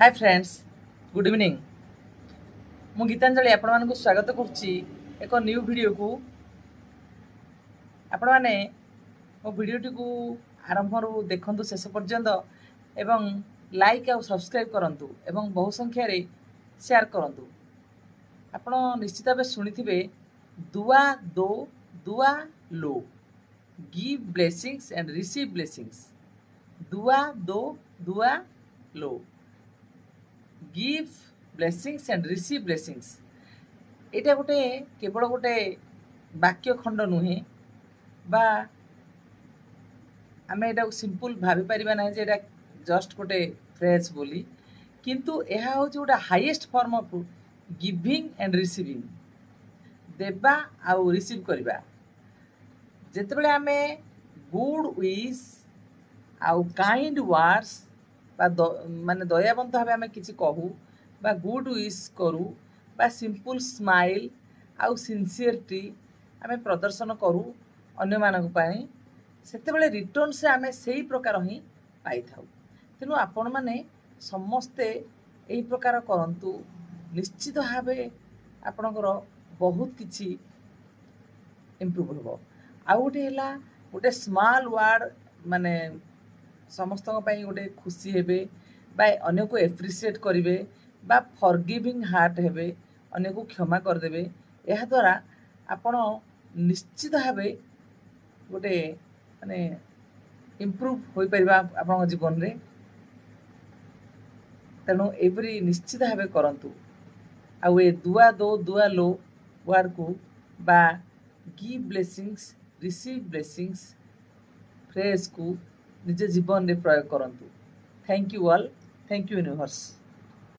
Hi friends, good evening. मु गीतांजलि आपण स्वागत करुच्ची एक न्यू वीडियो को। आपण मैंने मो वीडियोटी को आरंभ देखु शेष पर्यंत एवं लाइक आउ सब्सक्राइब करंतु एवं बहु संख्या रे शेयर करंतु। आपण निश्चित भाव शुणिथिबे दुआ दो दुआ लो, give blessings and receive blessings. दुआ दो दुआ लो, give blessings and receive blessings. एटा गोटे केवल गोटे वाक्य खंड नुहे बा आमे एटा सिंपल भाभी परिबा ना जे एटा जस्ट गोटे फ्रेज बोली, किंतु यह हूँ गोटे highest form of giving and receiving. देबा आउ रिसीव करबा। जेतेबेले आमे गुड विश आउ काइंड वर्ड्स बा माने दयावंत भाव आमे किछि कहू बा गुड विश करू बा सिंपल स्माइल आउ सिंसियरिटी आमे प्रदर्शन करू अन्य मानक पाई, सेतेबेले रिटर्न से आमे सेही प्रकार ही पाई थाउ। तेणु आपण माने समस्ते एही प्रकार करंतु, निश्चित भावे आपणकर बहुत किछि इम्प्रूव हो। आउ गोटे हला गोटे स्मॉल वर्ड माने समस्त गोटे खुशी हेबे बा अन्य को एप्रिशिएट करेंगे बा फॉरगिविंग हार्ट हेबे, अन्य को क्षमा करदेवे। यह द्वारा आपण निश्चित भाव गोटे माने इम्प्रूव हो पारिबा आपन जीवन रे। तेणु एपरी निश्चित भाव करंतु। आउ ए दुआ दो दुआ लो वर्ड को बा give blessings receive blessings phrase को निज जीवन में प्रयोग करंतु। Thank you all, thank you universe.